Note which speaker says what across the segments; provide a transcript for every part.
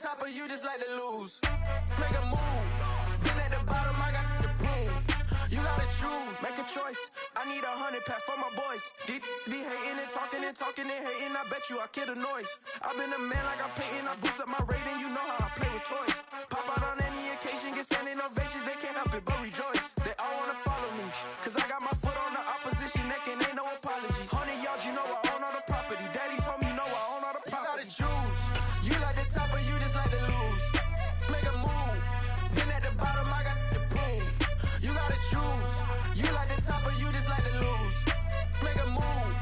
Speaker 1: top of you just like to lose. Make a move. Been at the bottom, I got the prove. You gotta choose, make a choice. I need 100 pack for my boys. Be hating and talking and hating. I bet you I kill the noise. I've been a man like I'm painting. I boost up my rating. You know how I play with toys. Pop out on any occasion, get standing ovations. They can't help it but rejoice. They all wanna follow me, cause I got my foot on the opposition neck and ain't no apologies. 100 yards, you know I own all the property. Daddy's home, you know I own all the property. You gotta choose. You like the top or you just like to lose. Make a move. Been at the bottom, I got the proof. You gotta choose. You like the top or you just like to lose. Make a move.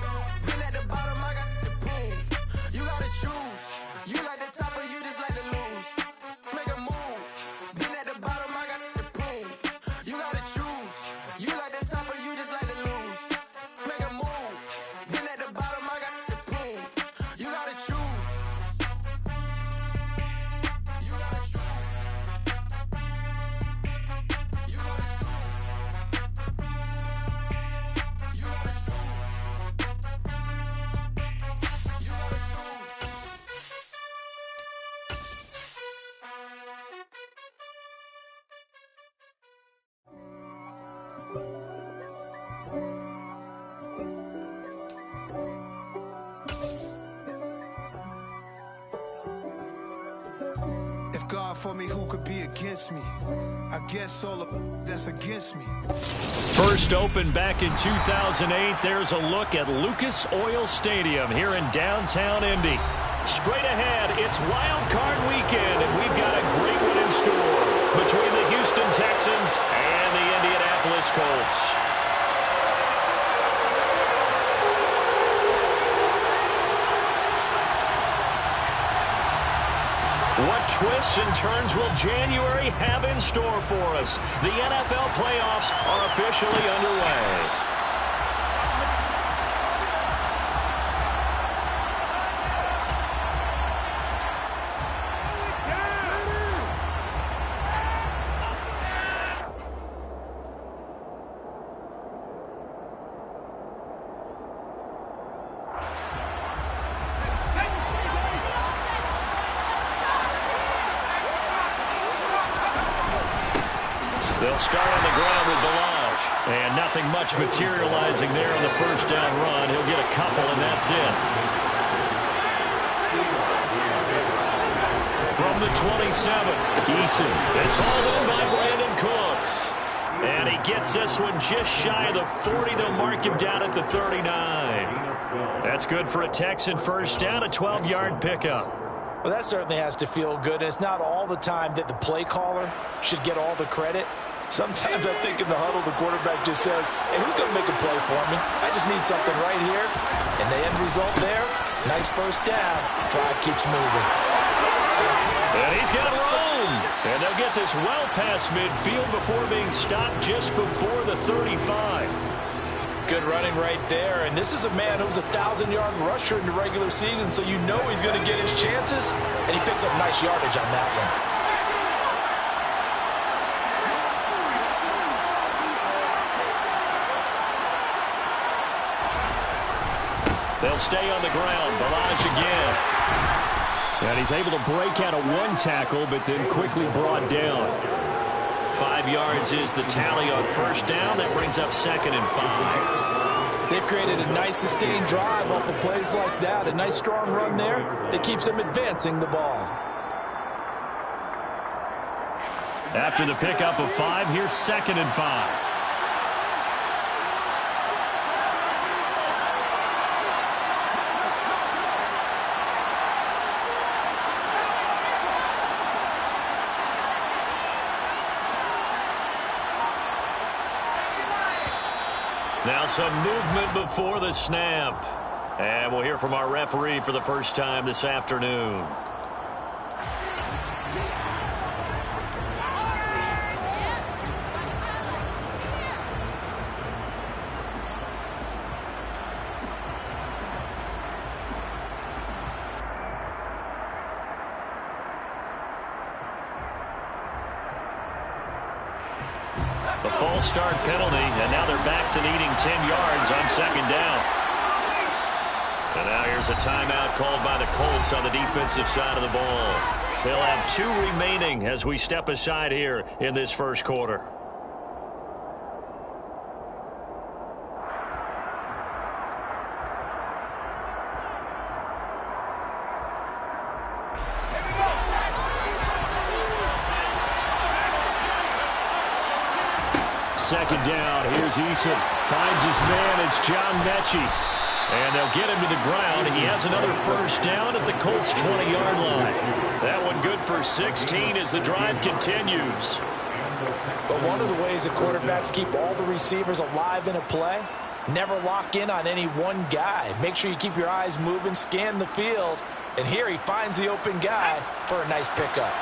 Speaker 1: Been at the bottom, I got the proof. You gotta choose. You like the top or you just like to lose. Make a move. Been at the bottom, I got the proof. You gotta choose. You like the top or you just like to lose. Make a move. Been at the bottom, I got the proof. You gotta choose. You gotta choose. You gotta choose. You gotta choose. You gotta choose.
Speaker 2: If God for me, who could be against me? I guess all of that's against me.
Speaker 3: First opened back in 2008. There's a look at Lucas Oil Stadium here in downtown Indy. Straight ahead, it's Wild Card Weekend, and we've got a great one in store between the Houston Texans and the Indianapolis Colts. What twists and turns will January have in store for us? The NFL playoffs are officially underway. They'll start on the ground with Balaj. And nothing much materializing there on the first down run. He'll get a couple, and that's it. From the 27, Eason. It's hauled in by Brandon Cooks. And he gets this one just shy of the 40. They'll mark him down at the 39. That's good for a Texan first down, a 12-yard pickup.
Speaker 4: Well, that certainly has to feel good. And it's not all the time that the play caller should get all the credit. Sometimes I think in the huddle, the quarterback just says, hey, who's going to make a play for me? I just need something right here. And the end result there, nice first down. Drive keeps moving.
Speaker 3: And he's got room. And they'll get this well past midfield before being stopped just before the 35.
Speaker 4: Good running right there. And this is a man who's a 1,000-yard rusher in the regular season, so you know he's going to get his chances. And he picks up nice yardage on that one.
Speaker 3: They'll stay on the ground. Balaj again. And he's able to break out of one tackle, but then quickly brought down. 5 yards is the tally on first down. That brings up 2nd and 5.
Speaker 4: They've created a nice sustained drive off of plays like that. A nice strong run there that keeps them advancing the ball.
Speaker 3: After the pickup of 5, here's 2nd and 5. Now some movement before the snap. And we'll hear from our referee for the first time this afternoon. A false start penalty, and now they're back to needing 10 yards on 2nd down. And now here's a timeout called by the Colts on the defensive side of the ball. They'll have 2 remaining as we step aside here in this first quarter. Second down. Here's Eason. Finds his man. It's John Mechie. And they'll get him to the ground. He has another first down at the Colts' 20-yard line. That one good for 16 as the drive continues.
Speaker 4: But one of the ways that quarterbacks keep all the receivers alive in a play, never lock in on any one guy. Make sure you keep your eyes moving, scan the field. And here he finds the open guy for a nice pickup.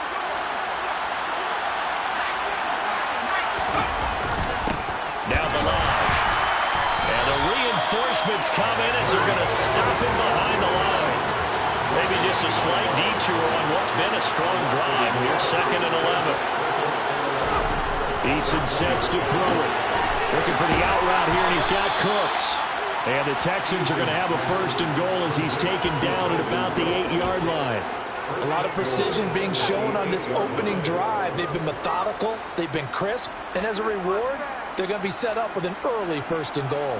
Speaker 3: Now Balaj. And the reinforcements come in as they're going to stop him behind the line. Maybe just a slight detour on what's been a strong drive. Here's 2nd and 11. Eason sets to throw it. Looking for the out route here, and he's got Cooks. And the Texans are going to have a 1st and goal as he's taken down at about the 8-yard line.
Speaker 4: A lot of precision being shown on this opening drive. They've been methodical, they've been crisp, and as a reward, they're going to be set up with an early 1st and goal.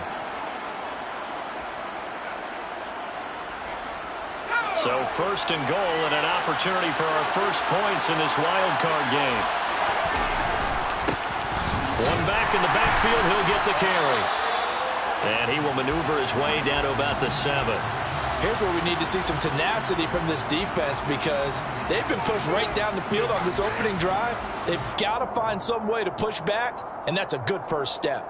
Speaker 3: So 1st and goal and an opportunity for our first points in this wild card game. One back in the backfield, he'll get the carry. And he will maneuver his way down to about the 7.
Speaker 4: Here's where we need to see some tenacity from this defense because they've been pushed right down the field on this opening drive. They've got to find some way to push back, and that's a good first step.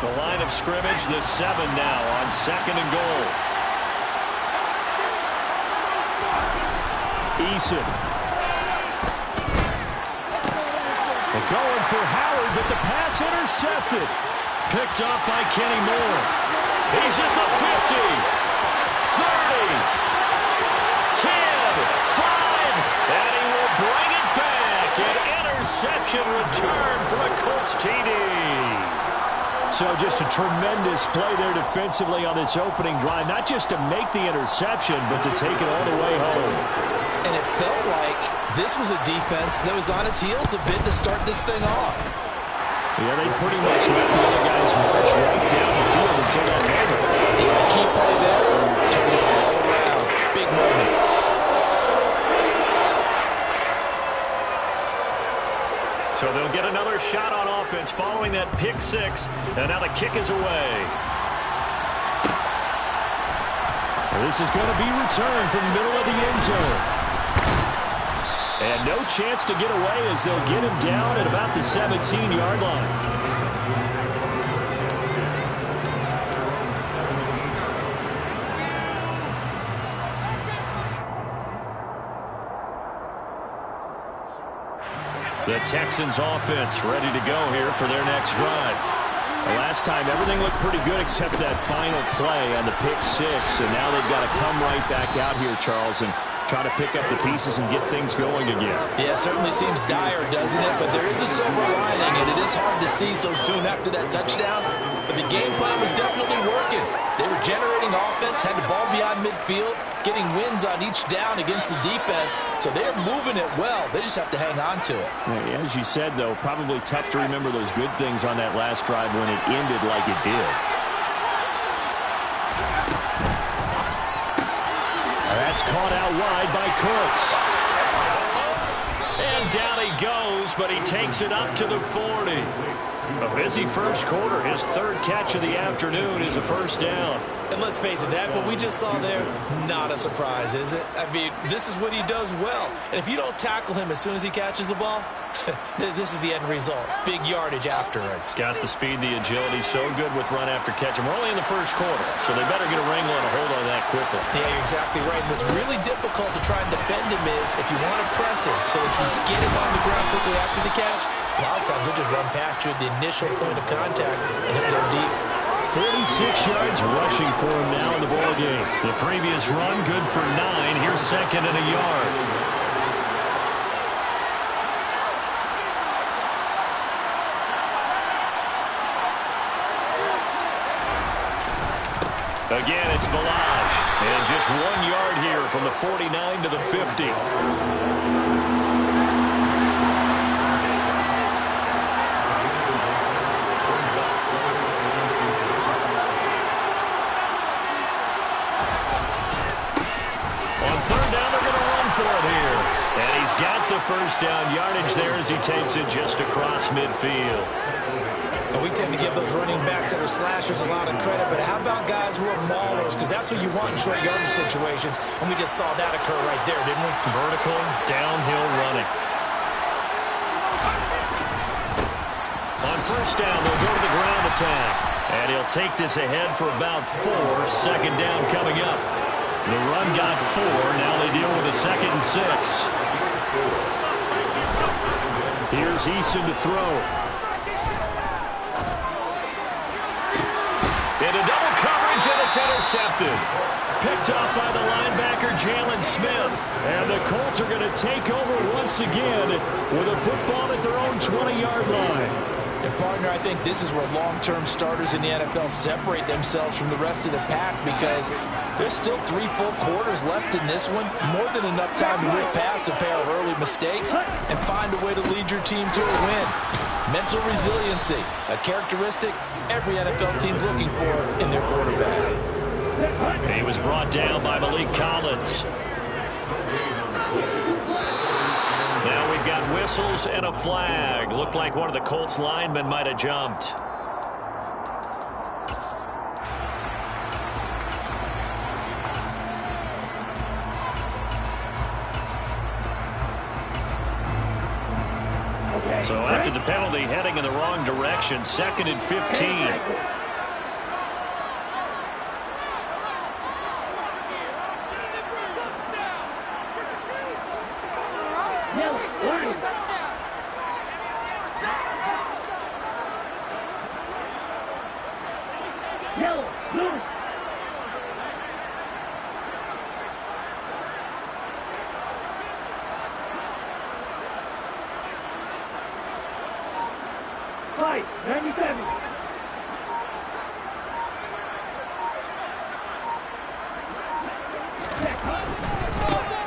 Speaker 3: The line of scrimmage, the 7 now on 2nd and goal. Eason. They're going for Howard, but the pass intercepted. Picked up by Kenny Moore. He's at the 50, 30, 10, 5, and he will bring it back. An interception return from a Colts TD. So just a tremendous play there defensively on this opening drive. Not just to make the interception, but to take it all the way home.
Speaker 4: And it felt like this was a defense that was on its heels a bit to start this thing off.
Speaker 3: Yeah, they pretty much let the other guys march right down the field until that moment.
Speaker 4: Key play there, turned it all around. Big moment.
Speaker 3: So they'll get another shot on offense following that pick 6, and now the kick is away. This is going to be returned from the middle of the end zone. And no chance to get away as they'll get him down at about the 17-yard line. The Texans offense ready to go here for their next drive. The last time everything looked pretty good except that final play on the pick 6, and now they've got to come right back out here, Charles, and try to pick up the pieces and get things going again.
Speaker 4: Yeah, certainly seems dire, doesn't it? But there is a silver lining, and it is hard to see so soon after that touchdown. But the game plan was definitely working. They were generating offense, had the ball beyond midfield, getting wins on each down against the defense. So they're moving it well. They just have to hang on to it.
Speaker 3: Yeah, as you said, though, probably tough to remember those good things on that last drive when it ended like it did. That's caught out wide by Cooks. And down he goes, but he takes it up to the 40. A busy first quarter. His 3rd catch of the afternoon is a first down.
Speaker 5: And let's face it, that what we just saw there, not a surprise, is it? I mean, this is what he does well. And if you don't tackle him as soon as he catches the ball, this is the end result. Big yardage afterwards.
Speaker 3: Got the speed, the agility, so good with run after catch. And we're only in the first quarter, so they better get a wrangle and a hold on that quickly.
Speaker 5: Yeah, you're exactly right. What's really difficult to try and defend him is if you want to press him so that you get him on the ground quickly after the catch, a lot of times he'll just run past you at the initial point of contact and he'll go deep.
Speaker 3: 46 yards rushing for him now in the ball game. The previous run good for 9. Here's 2nd and a yard. Again, it's Balaj. And just 1 yard here from the 49 to the 50. And he's got the first down yardage there as he takes it just across midfield.
Speaker 5: And we tend to give those running backs that are slashers a lot of credit, but how about guys who are maulers? Because that's who you want in short yardage situations, and we just saw that occur right there, didn't we?
Speaker 3: Vertical, downhill running. On first down, they'll go to the ground attack. And he'll take this ahead for about 4. Second down coming up. The run got 4. Now they deal with a 2nd and 6. Here's Eason to throw. Into double coverage, and it's intercepted. Picked off by the linebacker, Jalen Smith. And the Colts are going to take over once again with a football at their own 20-yard line.
Speaker 5: And, partner, I think this is where long-term starters in the NFL separate themselves from the rest of the pack, because there's still 3 full quarters left in this one. More than enough time to move past a pair of early mistakes and find a way to lead your team to a win. Mental resiliency, a characteristic every NFL team's looking for in their quarterback.
Speaker 3: He was brought down by Malik Collins. Now we've got whistles and a flag. Looked like one of the Colts linemen might have jumped. So after the penalty, heading in the wrong direction, 2nd and 15.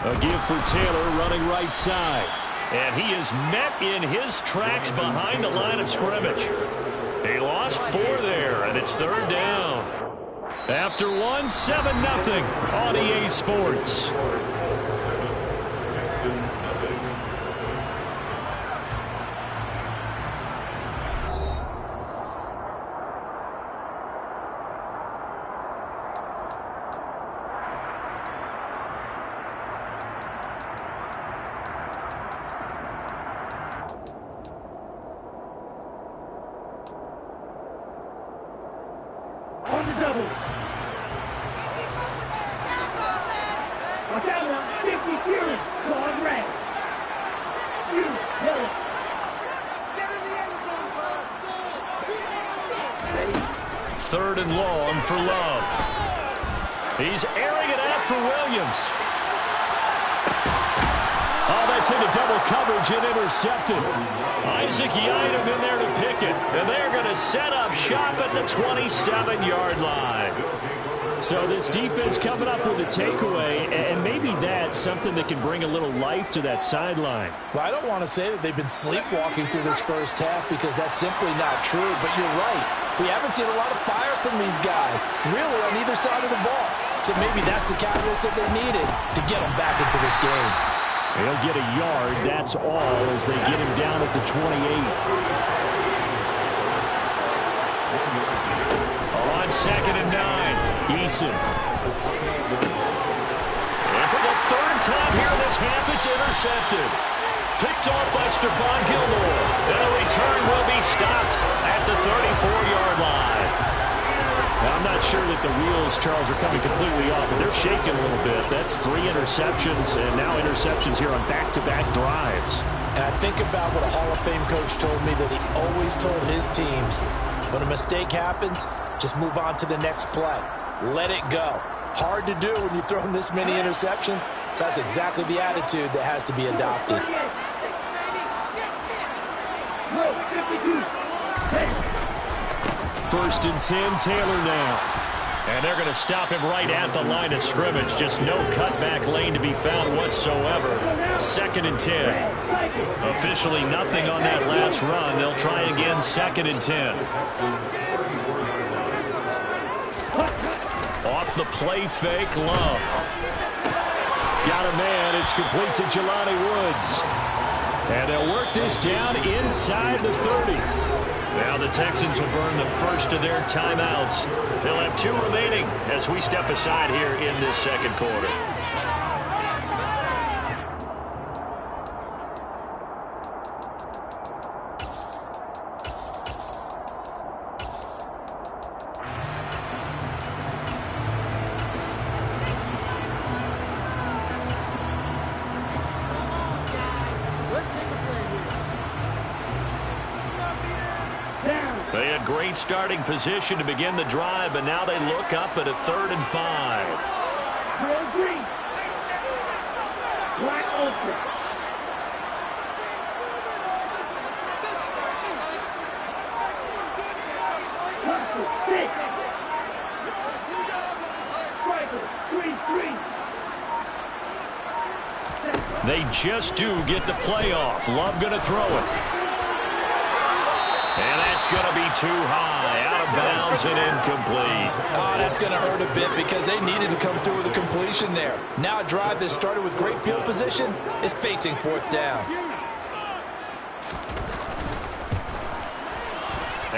Speaker 3: A give for Taylor running right side. And he is met in his tracks behind the line of scrimmage. He lost 4 there, and it's 3rd down. After 1, 7-0 on EA Sports. Third and long for Love. He's airing it out for Williams. Oh, that's into double coverage and intercepted. Isaac Yiadom in there to pick it. And they're going to set up shop at the 27-yard line. So this defense coming up with a takeaway, and maybe that's something that can bring a little life to that sideline.
Speaker 5: Well, I don't want to say that they've been sleepwalking through this first half, because that's simply not true. But you're right. We haven't seen a lot of fire from these guys, really, on either side of the ball. So maybe that's the catalyst that they needed to get them back into this game.
Speaker 3: They'll get a yard, that's all, as they get him down at the 28. On 2nd and 9, Eason. And for the 3rd time here in this half, it's intercepted. Picked off by Stephon Gilmore. And the return will be stopped at the 34-yard line. Now, I'm not sure that the wheels, Charles, are coming completely off, but they're shaking a little bit. That's 3 interceptions, and now interceptions here on back-to-back drives.
Speaker 5: And I think about what a Hall of Fame coach told me, that he always told his teams, when a mistake happens, just move on to the next play. Let it go. Hard to do when you've thrown this many interceptions. That's exactly the attitude that has to be adopted.
Speaker 3: First and 10, Taylor now. And they're going to stop him right at the line of scrimmage. Just no cutback lane to be found whatsoever. 2nd and 10. Officially nothing on that last run. They'll try again, 2nd and 10. Off the play fake, Love. Got a man. It's complete to Jelani Woods. And they'll work this down inside the 30. Now the Texans will burn the first of their timeouts. They'll have 2 remaining as we step aside here in this 2nd quarter. They had great starting position to begin the drive, but now they look up at a 3rd and 5. They just do get the playoff. Love going to throw it. And that's going to be too high, out of bounds and incomplete.
Speaker 4: Oh, that's going to hurt a bit because they needed to come through with a completion there. Now a drive that started with great field position is facing 4th down.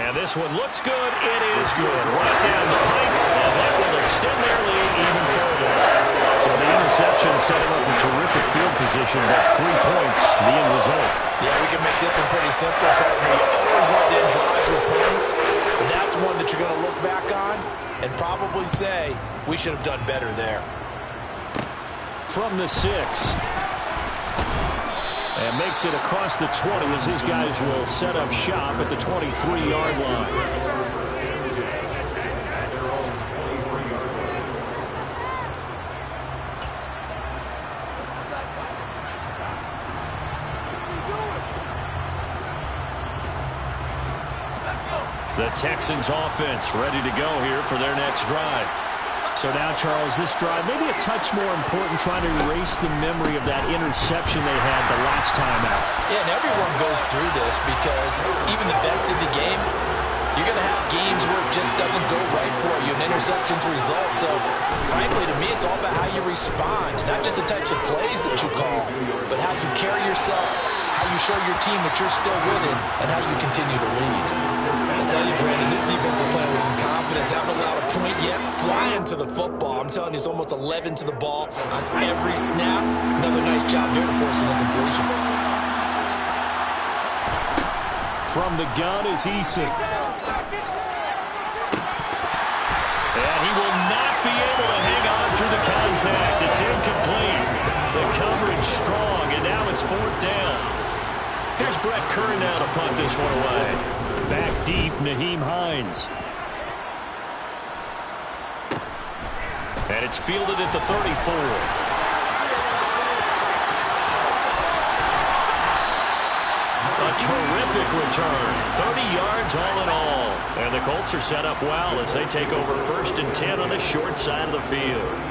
Speaker 3: And this one looks good. It is good. Right down the pipe, and that will extend their lead even further. So the interception set him up a terrific field position, but 3 points, the end result.
Speaker 4: Yeah, we can make this one pretty simple, partner. You always want to end drives with points. But that's one that you're going to look back on and probably say, we should have done better there.
Speaker 3: From the 6. And makes it across the 20 as his guys will set up shop at the 23-yard line. The Texans offense ready to go here for their next drive. So now, Charles, this drive maybe a touch more important, trying to erase the memory of that interception they had the last time out.
Speaker 4: Yeah, and everyone goes through this because even the best in the game, you're going to have games where it just doesn't go right for you, an interception's result. So, frankly, to me, it's all about how you respond, not just the types of plays that you call, but how you carry yourself, how you show your team that you're still with it, and how you continue to lead.
Speaker 5: I tell you, Brandon, this defense is playing with some confidence. Haven't allowed a point yet. Flying to the football. I'm telling you, it's almost 11 to the ball on every snap. Another nice job there to force an incompletion.
Speaker 3: From the gun is Eason. And he will not be able to hang on through the contact. It's incomplete. The coverage strong, and now it's 4th down. Here's Brett Curry now to punt this one away. Back deep, Naheem Hines. And it's fielded at the 34. A terrific return. 30 yards all in all. And the Colts are set up well as they take over 1st and 10 on the short side of the field.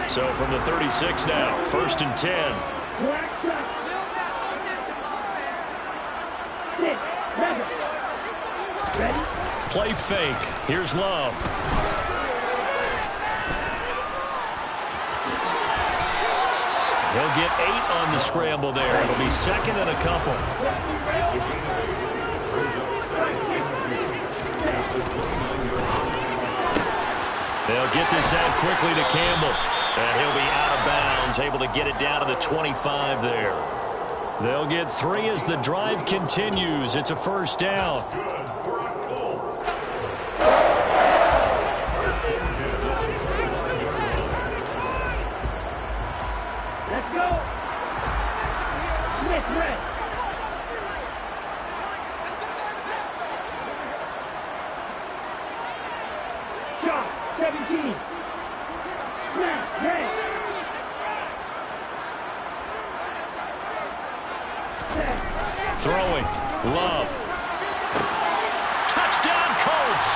Speaker 3: So from the 36 now, 1st and 10. Play fake. Here's Love. He'll get 8 on the scramble there. It'll be 2nd and a couple. They'll get this out quickly to Campbell. And he'll be out of bounds, able to get it down to the 25 there. They'll get 3 as the drive continues. It's a 1st down.
Speaker 6: Let's go. Smith, red. Shot, 17.
Speaker 3: Throwing. Love. Touchdown, Colts.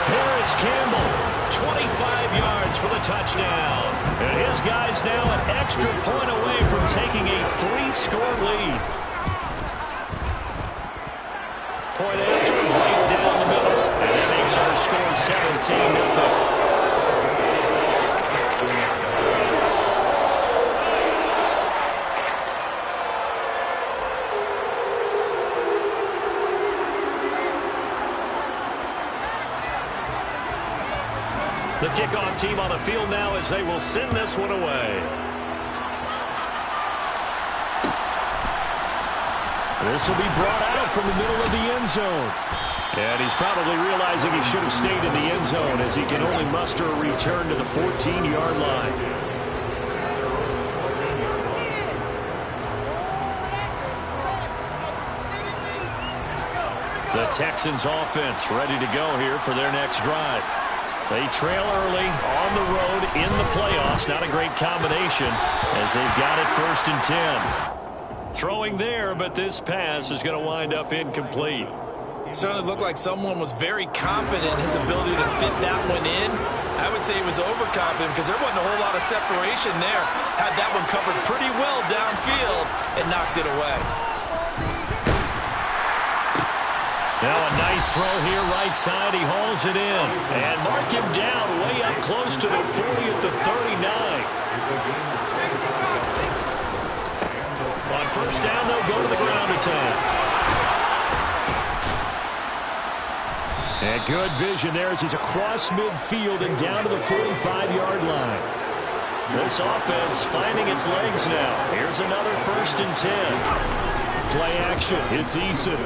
Speaker 3: Harris Campbell, 25 yards for the touchdown. And his guy's now an extra point away from taking a 3-score lead. Point after, right down the middle. And that makes our score 17-0. The kickoff team on the field now as they will send this one away. This will be brought out from the middle of the end zone. And he's probably realizing he should have stayed in the end zone as he can only muster a return to the 14-yard line. The Texans offense ready to go here for their next drive. They trail early on the road in the playoffs. Not a great combination as they've got it 1st and 10. Throwing there, but this pass is going to wind up incomplete.
Speaker 5: Certainly looked like someone was very confident in his ability to fit that one in. I would say he was overconfident because there wasn't a whole lot of separation there. Had that one covered pretty well downfield and knocked it away.
Speaker 3: Now a nice throw here right side. He hauls it in. And mark him down way up close to the 40 at the 39. On 1st down, they'll go to the ground attack. And good vision there as he's across midfield and down to the 45-yard line. This offense finding its legs now. Here's another 1st and 10. Play action. It's Eason.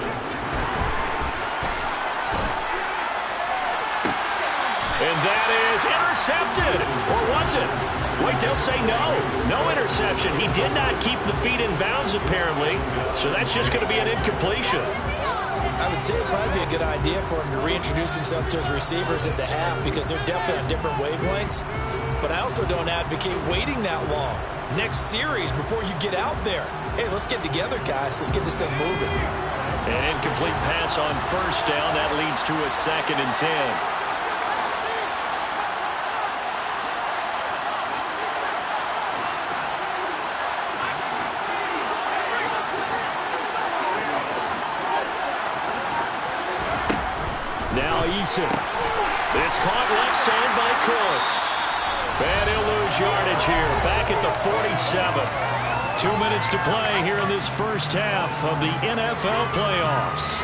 Speaker 3: And that is intercepted. Or was it? Wait, they'll say no. No interception. He did not keep the feet in bounds, apparently. So that's just going to be an incompletion.
Speaker 5: I would say it would probably be a good idea for him to reintroduce himself to his receivers at the half because they're definitely on different wavelengths. But I also don't advocate waiting that long. Next series, before you get out there, hey, let's get together, guys. Let's get this thing moving.
Speaker 3: An incomplete pass on 1st down. That leads to a 2nd and 10. Now Eason. It's caught left side by Cooks. And he'll lose yardage here. Back at the 47. 2 minutes to play here in this first half of the NFL playoffs.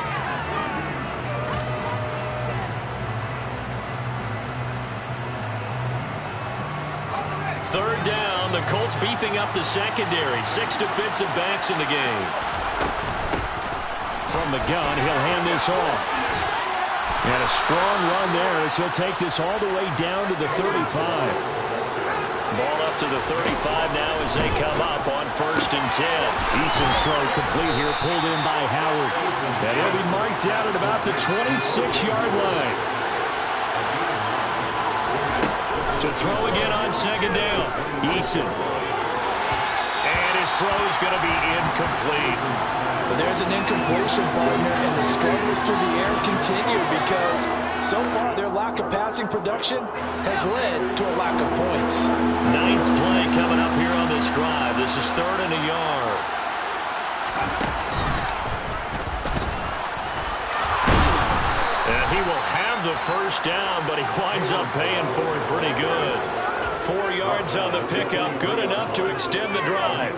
Speaker 3: Third down. The Colts beefing up the secondary. 6 defensive backs in the game. From the gun, he'll hand this off. And a strong run there as he'll take this all the way down to the 35. Ball up to the 35 now as they come up on 1st and 10. Eason's throw complete here, pulled in by Howard. And he'll be marked down at about the 26-yard line. To throw again on 2nd down. Eason. And his throw's going to be incomplete.
Speaker 5: But there's an incompletion, partner, and the struggles through the air continue because so far their lack of passing production has led to a lack of points.
Speaker 3: 9th play coming up here on this drive. This is 3rd and a yard. And he will have the 1st down, but he winds up paying for it pretty good. 4 yards on the pickup, good enough to extend the drive.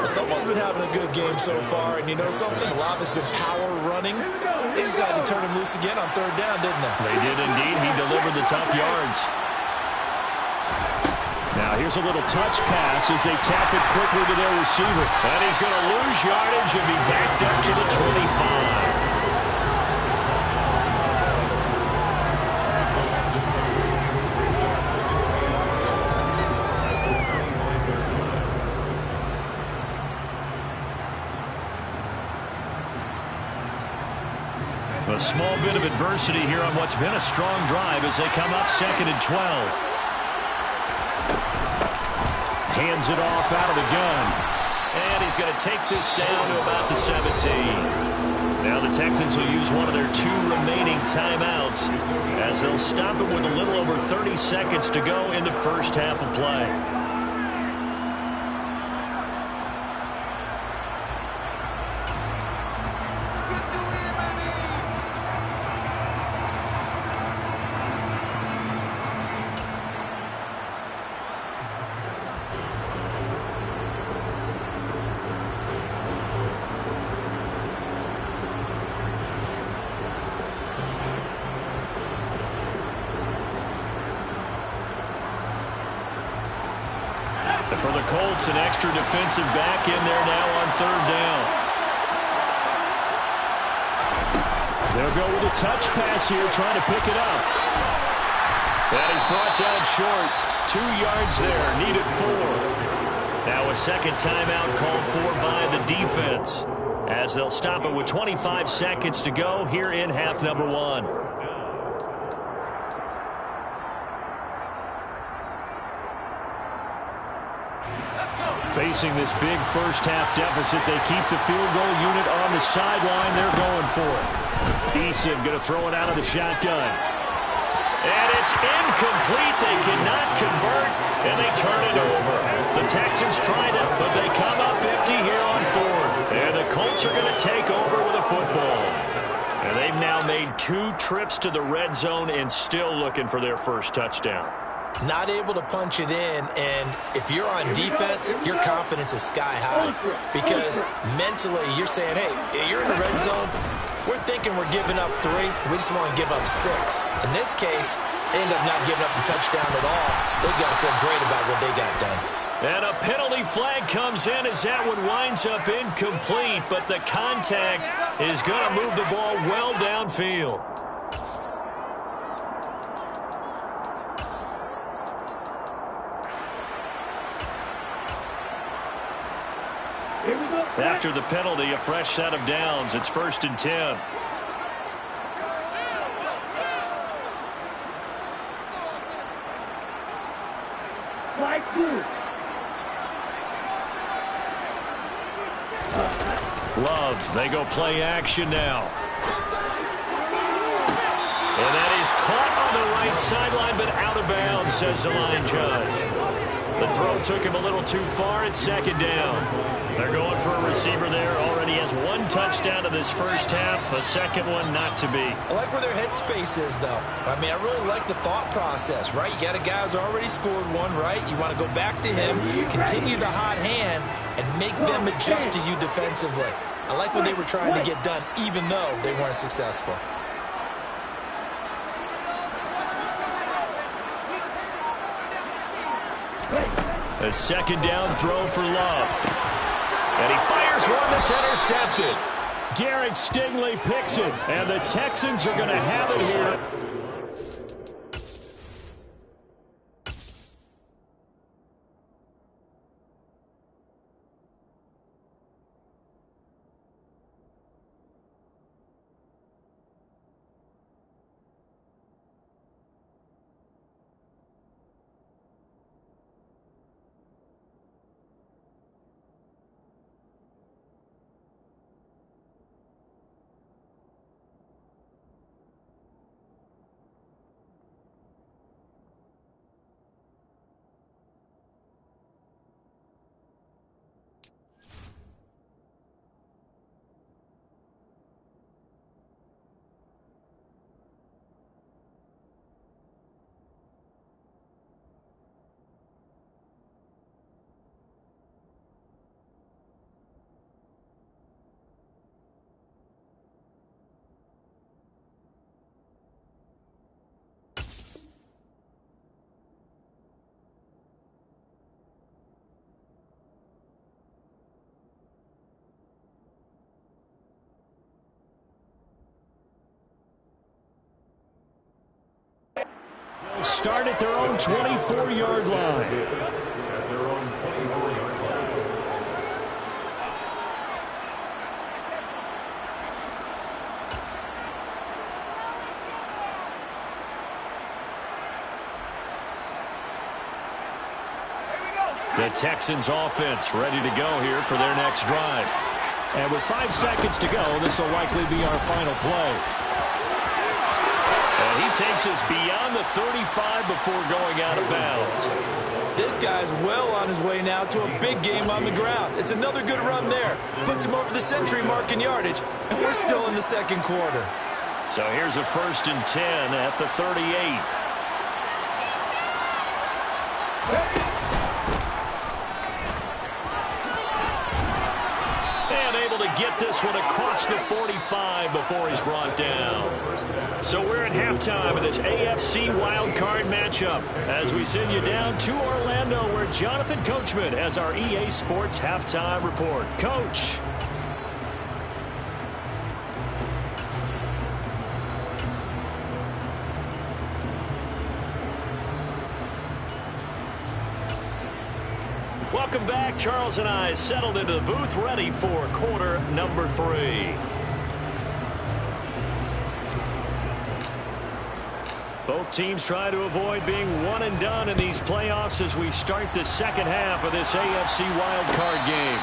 Speaker 5: Someone's been having a good game so far, and you know something? A lot has been power running. They decided to turn him loose again on 3rd down, didn't they?
Speaker 3: They did indeed. He delivered the tough yards. Now here's a little touch pass as they tap it quickly to their receiver. And he's going to lose yardage and be backed up to the 25. A small bit of adversity here on what's been a strong drive as they come up 2nd and 12. Hands it off out of the gun. And he's going to take this down to about the 17. Now the Texans will use one of their 2 remaining timeouts as they'll stop it with a little over 30 seconds to go in the first half of play. For the Colts, an extra defensive back in there now on 3rd down. They'll go with a touch pass here, trying to pick it up. That is brought down short. 2 yards there, needed 4. Now a second timeout called for by the defense, as they'll stop it with 25 seconds to go here in half number 1. Facing this big first-half deficit, they keep the field goal unit on the sideline. They're going for it. Eason going to throw it out of the shotgun. And it's incomplete. They cannot convert, and they turn it over. The Texans tried it, but they come up empty here on 4th. And the Colts are going to take over with a football. And they've now made 2 trips to the red zone and still looking for their first touchdown.
Speaker 5: Not able to punch it in, and if you're on defense, your confidence is sky high because mentally you're saying, hey, you're in the red zone. We're thinking we're giving up 3. We just want to give up 6. In this case, they end up not giving up the touchdown at all. They've got to feel great about what they got done.
Speaker 3: And a penalty flag comes in as that one winds up incomplete, but the contact is going to move the ball well downfield. After the penalty, a fresh set of downs. It's 1st and 10. Love, they go play action now. And that is caught on the right sideline, but out of bounds, says the line judge. The throw took him a little too far. It's 2nd down. They're going for a receiver there. Already has 1 touchdown in this first half. A second one not to be.
Speaker 5: I like where their headspace is, though. I mean, I really like the thought process, right? You got a guy who's already scored 1, right? You want to go back to him, continue the hot hand, and make them adjust to you defensively. I like what they were trying to get done, even though they weren't successful.
Speaker 3: A 2nd down throw for Love. And he fires one that's intercepted. Garrett Stingley picks it, and the Texans are going to have it here. They'll start at their own 24-yard line. The Texans offense ready to go here for their next drive. And with 5 seconds to go, this will likely be our final play. And he takes us beyond the 35 before going out of bounds.
Speaker 5: This guy's well on his way now to a big game on the ground. It's another good run there. Puts him over the century mark in yardage, and we're still in the second quarter.
Speaker 3: So here's a 1st and 10 at the 38. And able to get this one across the 45 before he's brought down. So we're at halftime of this AFC wildcard matchup as we send you down to Orlando where Jonathan Coachman has our EA Sports halftime report. Coach. Welcome back. Charles and I settled into the booth ready for quarter number 3. Both teams try to avoid being one and done in these playoffs as we start the second half of this AFC wildcard game.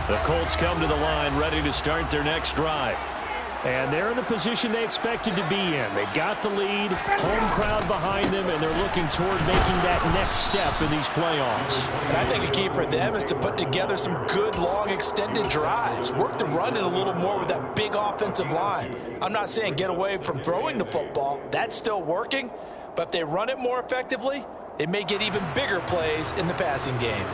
Speaker 3: The Colts come to the line ready to start their next drive. And they're in the position they expected to be in. They've got the lead, home crowd behind them, and they're looking toward making that next step in these playoffs.
Speaker 4: And I think a key for them is to put together some good, long, extended drives. Work the run in a little more with that big offensive line. I'm not saying get away from throwing the football. That's still working. But if they run it more effectively, they may get even bigger plays in the passing game.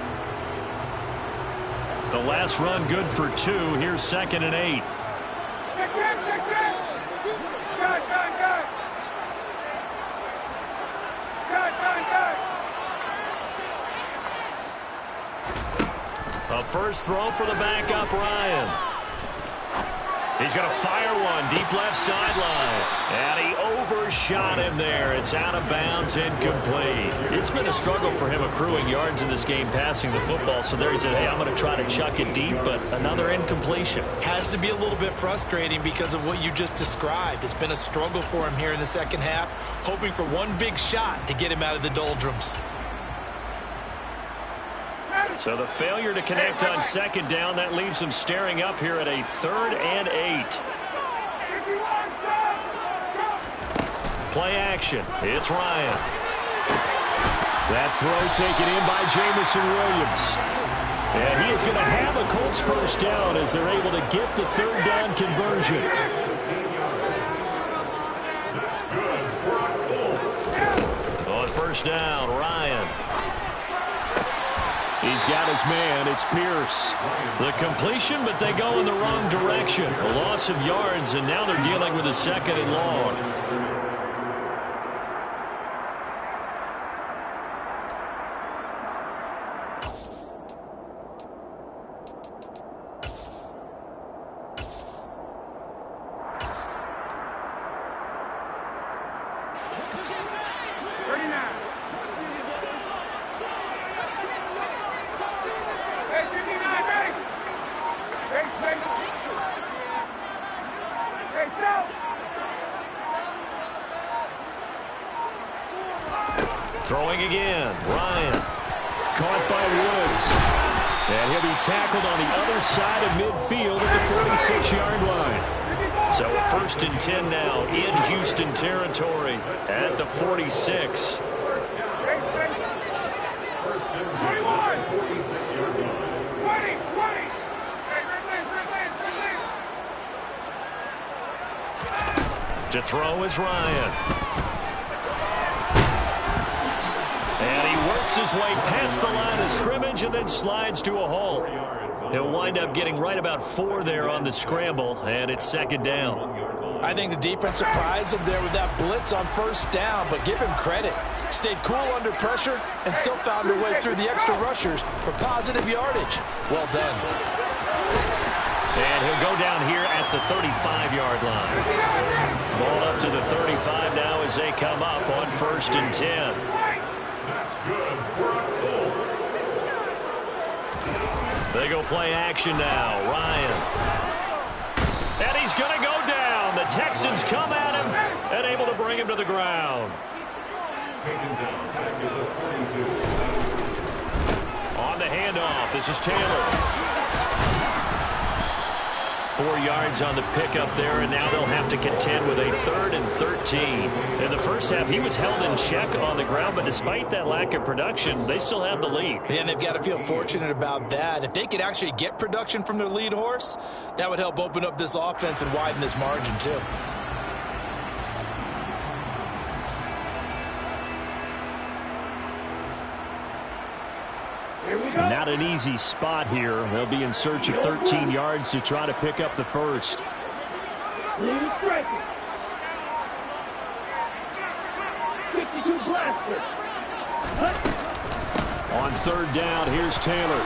Speaker 3: The last run good for 2. Here's 2nd and 8. A first throw for the backup, Ryan. He's going to fire one deep left sideline. And he overshot him there. It's out of bounds, incomplete. It's been a struggle for him accruing yards in this game passing the football. So there he said, hey, I'm going to try to chuck it deep, but another incompletion.
Speaker 5: Has to be a little bit frustrating because of what you just described. It's been a struggle for him here in the second half, hoping for one big shot to get him out of the doldrums.
Speaker 3: So the failure to connect on 2nd down, that leaves him staring up here at a 3rd and 8. Play action. It's Ryan. That throw taken in by Jamison Williams. And he is going to have a Colts first down as they're able to get the 3rd down conversion. On 1st down, Ryan. He's got his man. It's Pierce. The completion, but they go in the wrong direction. A loss of yards, and now they're dealing with a 2nd and long. Throwing again, Ryan. Caught by Woods. And he'll be tackled on the other side of midfield at the 46-yard line. So a 1st and 10 now in Houston territory at the 46. To throw is Ryan. And he works his way past the line of scrimmage and then slides to a halt. He'll wind up getting right about 4 there on the scramble, and it's 2nd down.
Speaker 4: I think the defense surprised him there with that blitz on 1st down, but give him credit. Stayed cool under pressure and still found a way through the extra rushers for positive yardage. Well done.
Speaker 3: And he'll go down here at the 35-yard line. Ball up to the 35 now as they come up on 1st and 10. That's good for a Colts. They go play action now. Ryan. And he's going to go down. Texans come at him and able to bring him to the ground. On the handoff, this is Taylor. 4 yards on the pickup there, and now they'll have to contend with a 3rd and 13. In the first half, he was held in check on the ground, but despite that lack of production, they still have the lead.
Speaker 5: And they've got to feel fortunate about that. If they could actually get production from their lead horse, that would help open up this offense and widen this margin too.
Speaker 3: Not an easy spot here. They'll be in search of 13 yards to try to pick up the first. On 3rd down, here's Taylor.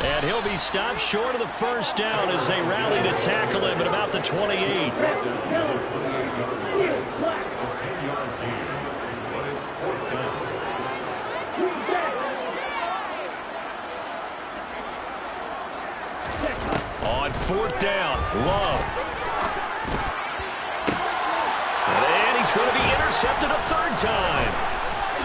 Speaker 3: And he'll be stopped short of the first down as they rally to tackle him at about the 28. On 4th down, Love. And he's going to be intercepted a 3rd time.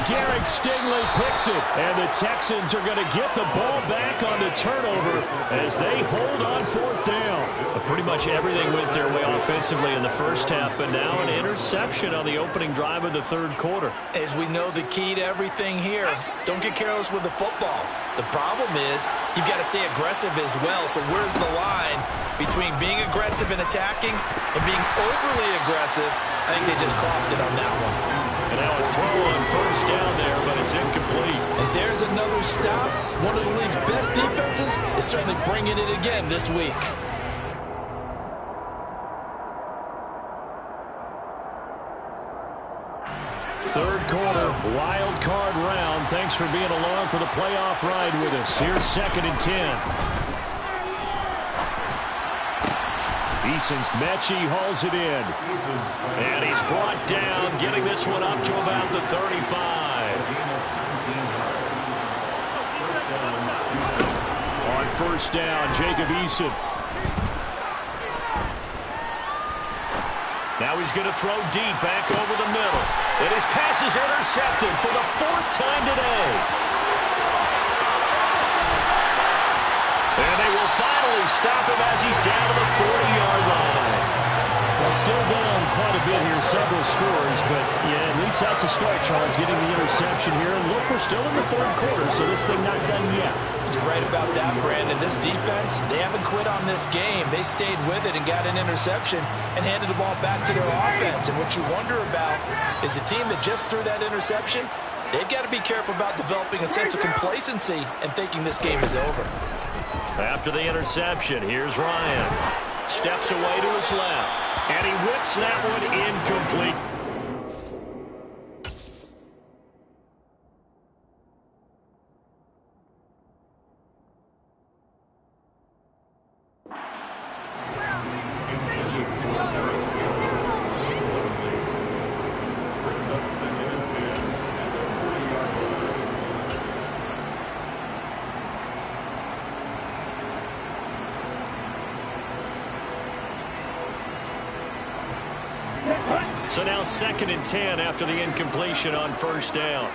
Speaker 3: Derek Stingley picks it, and the Texans are going to get the ball back on the turnover as they hold on 4th down. Pretty much everything went their way offensively in the first half, but now an interception on the opening drive of the 3rd quarter.
Speaker 5: As we know, the key to everything here, don't get careless with the football. The problem is you've got to stay aggressive as well. So where's the line between being aggressive and attacking and being overly aggressive? I think they just crossed it on that one.
Speaker 3: And now a throw on 1st down there, but it's incomplete.
Speaker 5: And there's another stop. One of the league's best defenses is certainly bringing it again this week.
Speaker 3: Third quarter, wild card round. Thanks for being along for the playoff ride with us. Here's 2nd and 10. Eason's Mechie hauls it in. And he's brought down, getting this one up to about the 35. On 1st down, Jacob Eason. Now he's going to throw deep back over the middle. And his pass is intercepted for the 4th time today. And they will finally stop him as he's down to the 40-yard line. Well, still down quite a bit here, several scores, but yeah, at least that's a start, Charles, getting the interception here. And look, we're still in the 4th quarter, so this thing not done yet.
Speaker 5: You're right about that, Brandon. This defense, they haven't quit on this game. They stayed with it and got an interception and handed the ball back to their offense. And what you wonder about is the team that just threw that interception, they've got to be careful about developing a sense of complacency and thinking this game is over.
Speaker 3: After the interception, here's Ryan. Steps away to his left, and he whips that one incomplete. So now 2nd and 10 after the incompletion on 1st down.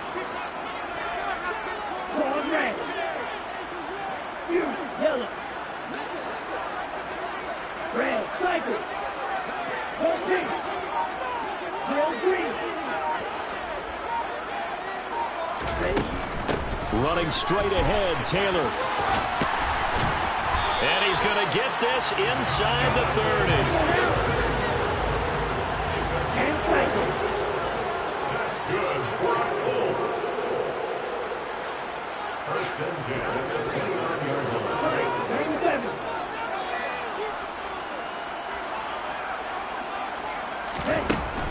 Speaker 6: Yellow. Red, cycle. Green.
Speaker 3: Running straight ahead, Taylor. And he's going to get this inside the 30.
Speaker 7: That's good for our Colts. 1st and 10 at the 29-yard line.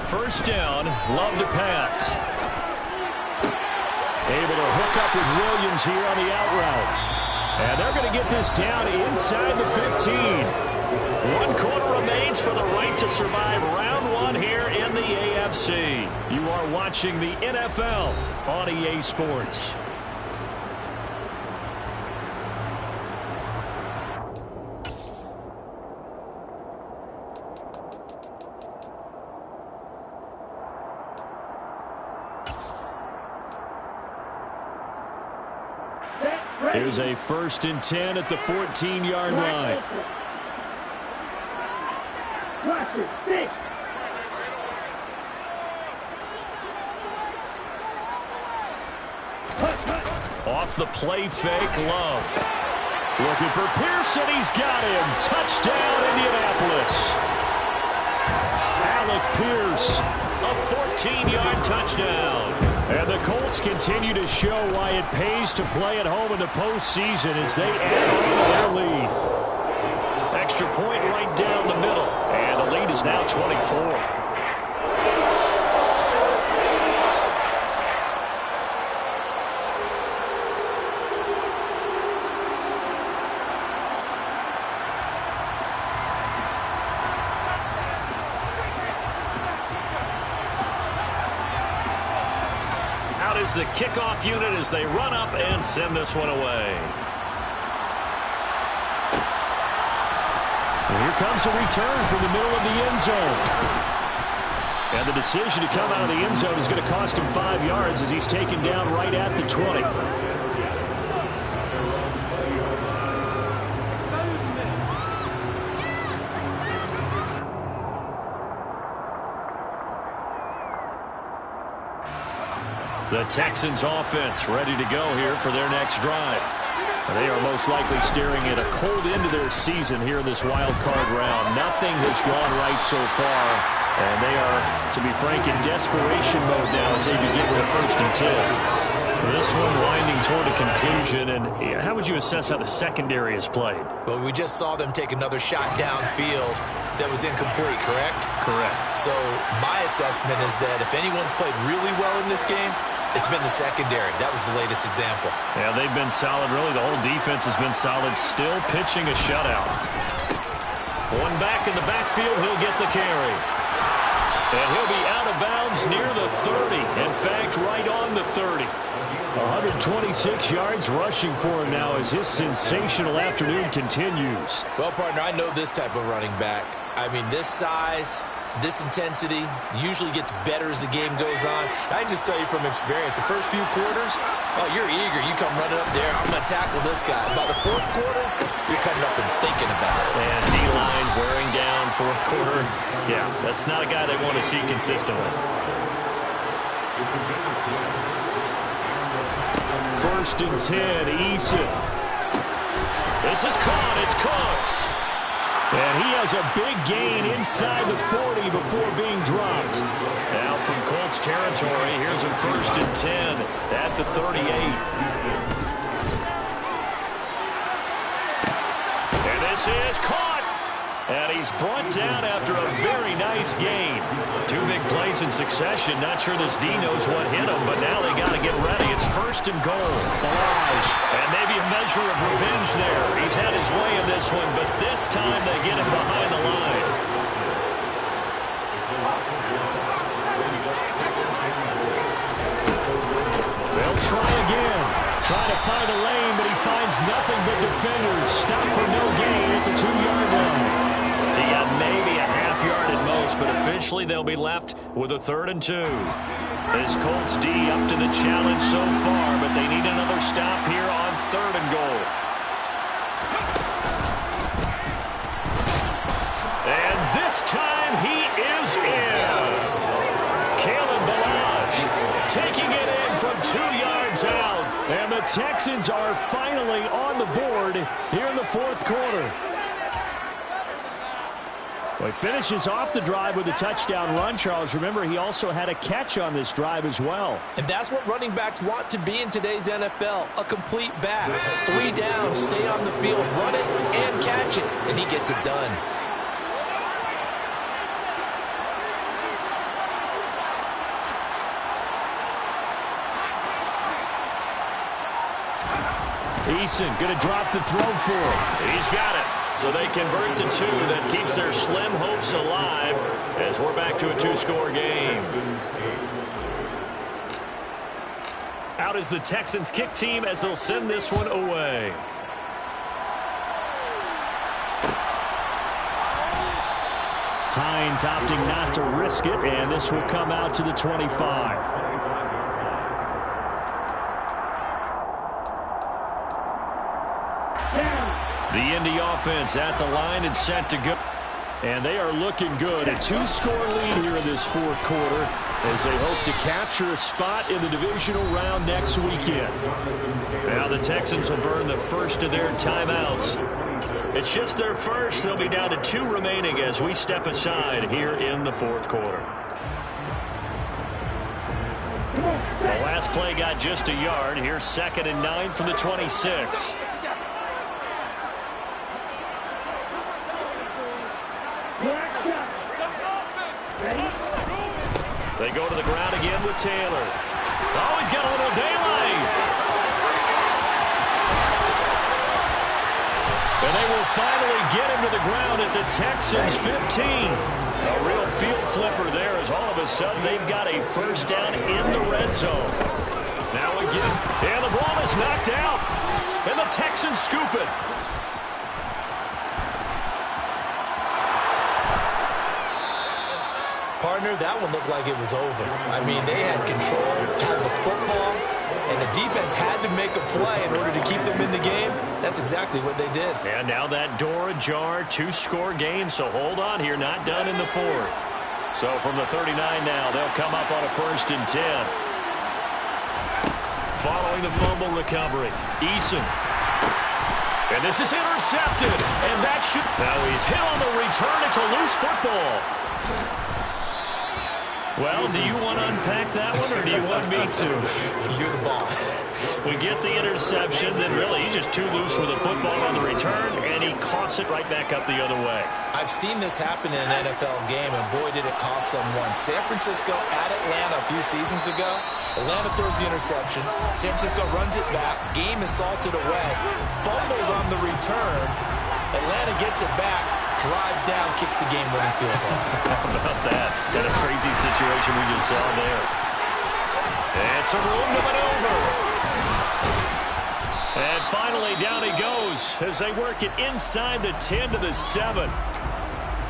Speaker 3: First down, Love to pass. Able to hook up with Williams here on the out route. And they're going to get this down inside the 15. 1 quarter remains for the right to survive round 1 here in the AFC. You are watching the NFL on EA Sports. Here's a 1st and 10 at the 14-yard line.
Speaker 6: Watch it, stick.
Speaker 3: Off the play fake, Love. Looking for Pearson, he's got him. Touchdown, Indianapolis. Alec Pierce, a 14-yard touchdown. And the Colts continue to show why it pays to play at home in the postseason as they add on to their lead. Extra point right down the middle, and the lead is now 24. The kickoff unit as they run up and send this one away. And here comes a return from the middle of the end zone. And the decision to come out of the end zone is going to cost him 5 yards as he's taken down right at the 20. The Texans offense ready to go here for their next drive. They are most likely staring at a cold end to their season here in this wild card round. Nothing has gone right so far, and they are, to be frank, in desperation mode now as they begin with a 1st and 10. This one winding toward a conclusion, and how would you assess how the secondary has played?
Speaker 5: Well, we just saw them take another shot downfield that was incomplete, correct?
Speaker 3: Correct.
Speaker 5: So my assessment is that if anyone's played really well in this game, it's been the secondary. That was the latest example.
Speaker 3: Yeah, they've been solid. Really, the whole defense has been solid. Still pitching a shutout. One back in the backfield. He'll get the carry. And he'll be out of bounds near the 30. In fact, right on the 30. 126 yards rushing for him now as his sensational afternoon continues.
Speaker 5: Well, partner, I know this type of running back. I mean, this size, this intensity usually gets better as the game goes on. I just tell you from experience, the first few quarters, oh, you're eager. You come running up there, I'm going to tackle this guy. By the 4th quarter, you're coming up and thinking about it.
Speaker 3: And D-line wearing down 4th quarter. Yeah, that's not a guy they want to see consistently. 1st and 10, Eason. This is caught. It's Cooks. And he has a big gain inside the 40 before being dropped. Now from Colts territory, here's a 1st and 10 at the 38. And this is caught. And he's brought down after a very nice gain. 2 big plays in succession. Not sure this D knows what hit him, but now they got to get ready. It's 1st and goal. Barrage. And maybe a measure of revenge there. He's had his way in this one, but this time they get him behind the line. They'll try again. Trying to find a lane, but he finds nothing but defenders. Stop for no gain at the 2-yard line. He got maybe a half yard at most, but officially they'll be left with a 3rd and 2. This Colts D up to the challenge so far, but they need another stop here on 3rd and goal. And this time he is in. Kalen Ballage taking it in from 2 yards out. And the Texans are finally on the board here in the 4th quarter. Well, he finishes off the drive with a touchdown run, Charles. Remember, he also had a catch on this drive as well.
Speaker 5: And that's what running backs want to be in today's NFL, a complete back. 3 down, stay on the field, run it, and catch it, and he gets it done.
Speaker 3: Eason going to drop the throw for him. He's got it. So they convert the 2. That keeps their slim hopes alive as we're back to a 2-score game. Out is the Texans kick team as they'll send this one away. Hines opting not to risk it, and this will come out to the 25. The Indy offense at the line and set to go. And they are looking good. A 2-score lead here in this fourth quarter as they hope to capture a spot in the divisional round next weekend. Now the Texans will burn the first of their timeouts. It's just their first. They'll be down to 2 remaining as we step aside here in the fourth quarter. The last play got just a yard. Here's 2nd and 9 from the 26. They go to the ground again with Taylor. Oh, he's got a little daylight. And they will finally get him to the ground at the Texans' 15. A real field flipper there as all of a sudden they've got a first down in the red zone. Now again, and the ball is knocked out. And the Texans scoop it.
Speaker 5: Partner, that one looked like it was over. I mean, they had control, had the football, and the defense had to make a play in order to keep them in the game. That's exactly what they did.
Speaker 3: And now that door ajar, 2-score game, so hold on here, not done in the fourth. So from the 39 now, they'll come up on a 1st and 10. Following the fumble recovery, Eason. And this is intercepted, and that should... Now he's hit on the return. It's a loose football. Well, do you want to unpack that one, or do you want me to?
Speaker 5: You're the boss.
Speaker 3: We get the interception, then really he's just too loose with a football on the return, and he coughs it right back up the other way.
Speaker 5: I've seen this happen in an NFL game, and boy, did it cost someone. San Francisco at Atlanta a few seasons ago. Atlanta throws the interception. San Francisco runs it back. Game is salted away. Fumbles on the return. Atlanta gets it back. Drives down, kicks the game-winning field goal.
Speaker 3: How about that? That a crazy situation we just saw there. And some room to maneuver. And finally, down he goes as they work it inside the 10 to the 7.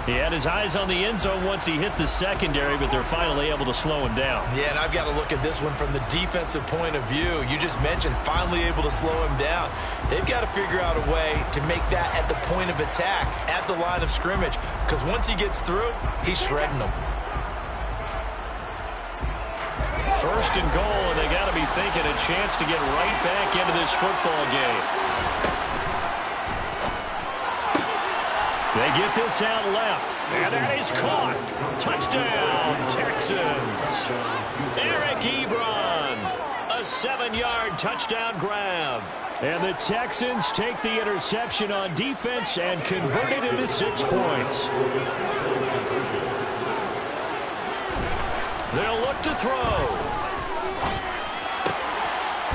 Speaker 3: He had his eyes on the end zone once he hit the secondary, but they're finally able to slow him down.
Speaker 5: Yeah, and I've got to look at this one from the defensive point of view. You just mentioned finally able to slow him down. They've got to figure out a way to make that at the point of attack, at the line of scrimmage, because once he gets through, he's shredding them.
Speaker 3: 1st and goal, and they got to be thinking a chance to get right back into this football game. They get this out left, and that is caught. Touchdown, Texans. Eric Ebron, a 7-yard touchdown grab. And the Texans take the interception on defense and convert it into 6 points. They'll look to throw.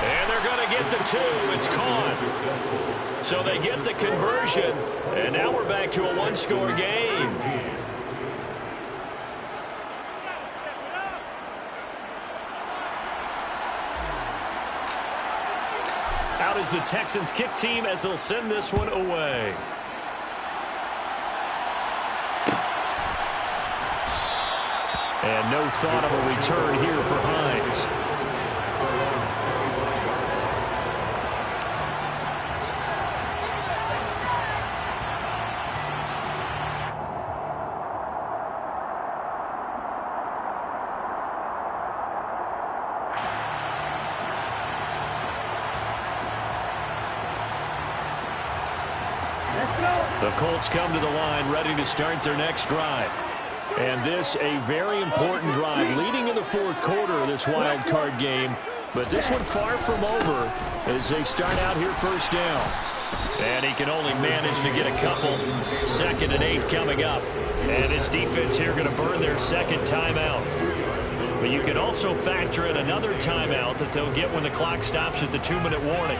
Speaker 3: And they're going to get the 2. It's caught. So they get the conversion. And now we're back to a 1-score game. Out is the Texans kick team as they'll send this one away. And no thought of a return here for Hines. The Colts come to the line ready to start their next drive. And this a very important drive leading in the fourth quarter of this wild card game. But this one far from over as they start out here first down. And he can only manage to get a couple. 2nd and 8 coming up. And this defense here going to burn their 2nd timeout. But you can also factor in another timeout that they'll get when the clock stops at the 2-minute warning.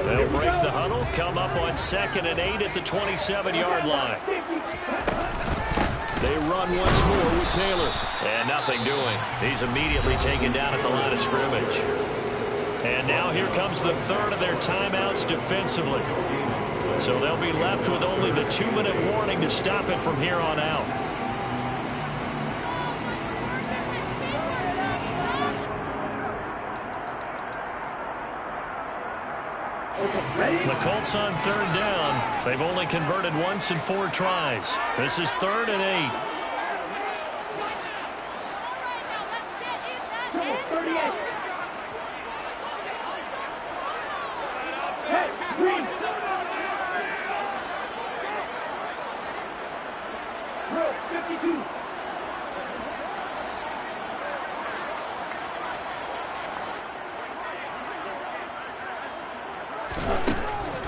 Speaker 3: They'll break the huddle, come up on 2nd and 8 at the 27-yard line. They run once more with Taylor. And nothing doing. He's immediately taken down at the line of scrimmage. And now here comes the 3rd of their timeouts defensively. So they'll be left with only the 2-minute warning to stop it from here on out. The Colts on 3rd down. They've only converted once in 4 tries. This is 3rd and 8.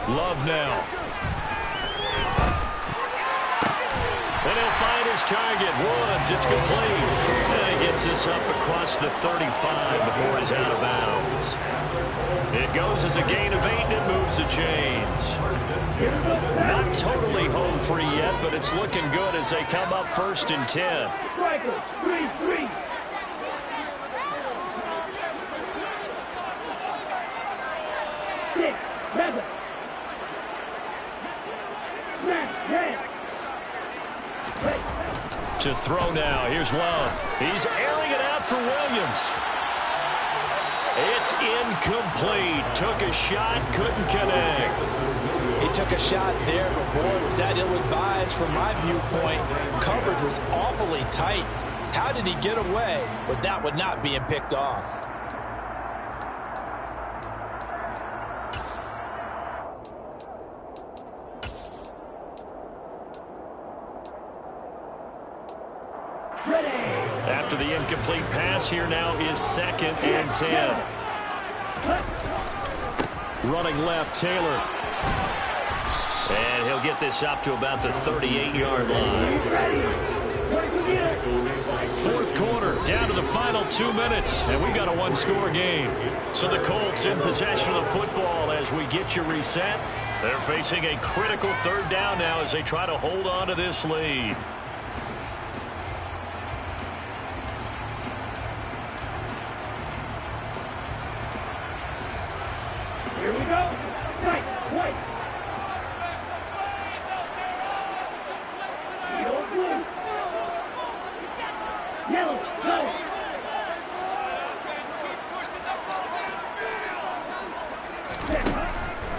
Speaker 3: Love now. And he'll find his target. Woods, it's complete. And he gets this up across the 35 before he's out of bounds. It goes as a gain of 8 and it moves the chains. Not totally home free yet, but it's looking good as they come up 1st and 10.
Speaker 6: Striker, 3-3. Six, 7.
Speaker 3: To throw now. Here's Love. He's airing it out for Williams. It's incomplete. Took a shot, couldn't connect.
Speaker 4: He took a shot there, but boy, was that ill-advised from my viewpoint. Coverage was awfully tight. How did he get away with that one not being picked off?
Speaker 3: After the incomplete pass, here now is 2nd and 10. Running left, Taylor. And he'll get this up to about the 38-yard line. 4th quarter, down to the final 2 minutes, and we've got a 1-score game. So the Colts in possession of the football as we get you reset. They're facing a critical 3rd down now as they try to hold on to this lead.
Speaker 6: Here we go. Right, white. Yellow, blue. Yellow, go.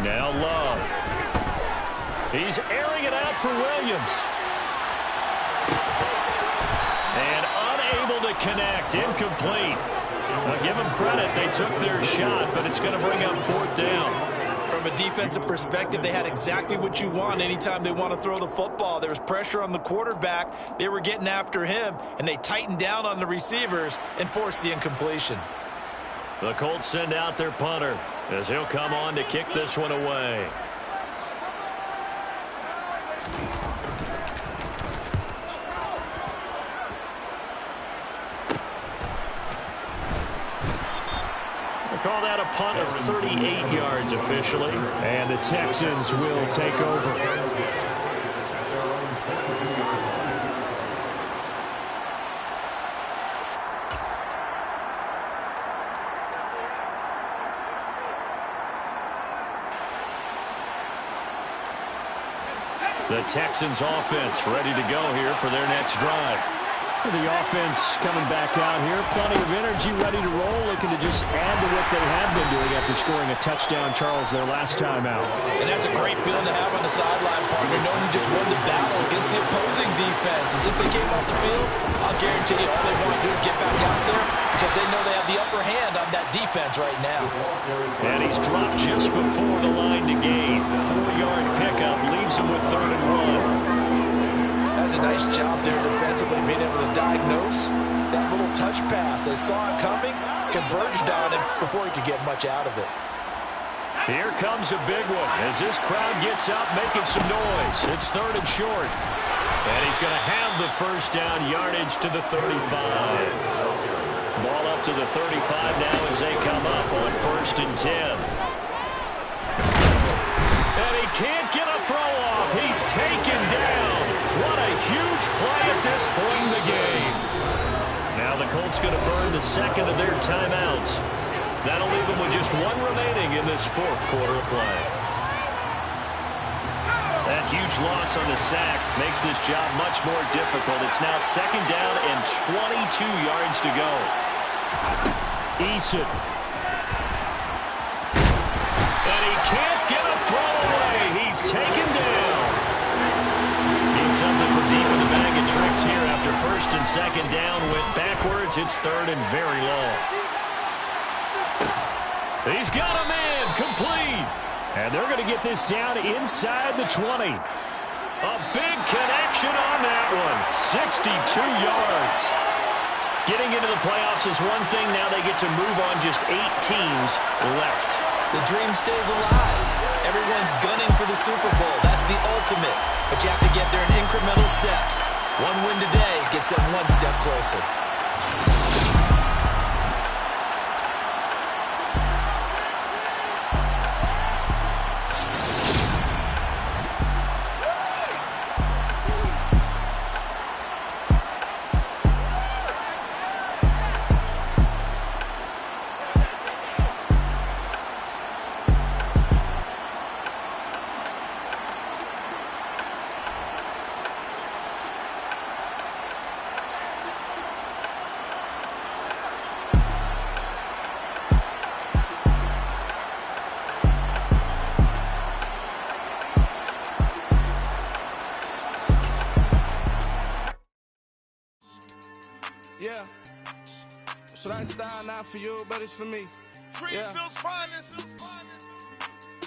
Speaker 3: Now Love. He's airing it out for Williams. And unable to connect. Incomplete. Now give them credit. They took their shot, but it's going to bring up 4th down.
Speaker 5: From a defensive perspective, they had exactly what you want anytime they want to throw the football. There was pressure on the quarterback. They were getting after him, and they tightened down on the receivers and forced the incompletion.
Speaker 3: The Colts send out their punter as he'll come on to kick this one away. Call that a punt of 38 yards officially. And the Texans will take over. The Texans offense ready to go here for their next drive. The offense coming back out here. Plenty of energy, ready to roll, looking to just add to what they have been doing after scoring a touchdown, Charles, their last time out.
Speaker 5: And that's a great feeling to have on the sideline, partner, knowing you just won the battle against the opposing defense. And since they came off the field, I'll guarantee you all they want to do is get back out there because they know they have the upper hand on that defense right now.
Speaker 3: And he's dropped just before the line to gain. 4-yard pickup leaves him with 3rd and 1.
Speaker 4: That's a nice job there defensively, being able to diagnose that little touch pass. They saw it coming, converged on it before he could get much out of it.
Speaker 3: Here comes a big one as this crowd gets up making some noise. It's 3rd and short. And he's going to have the 1st down, yardage to the 35. Ball up to the 35 now as they come up on 1st and 10. And he can't get a throw off. He's taken down. What a huge play at this point in the game. Now the Colts going to burn the 2nd of their timeouts. That'll leave them with just 1 remaining in this 4th quarter of play. huge loss on the sack makes this job much more difficult. It's now 2nd down and 22 yards to go. Eason. And he can't get a throw away. He's taken down. Needs something from deep in the bag of tricks here after 1st and 2nd down. Went backwards. It's 3rd and very long. He's got a man. Complete. And they're going to get this down inside the 20. A big connection on that one. 62 yards. Getting into the playoffs is one thing. Now they get to move on. Just 8 teams left.
Speaker 5: The dream stays alive. Everyone's gunning for the Super Bowl. That's the ultimate. But you have to get there in incremental steps. One win today gets them one step closer.
Speaker 8: Yeah. So that style not for you, but it's for me.
Speaker 9: Greenfield's finest.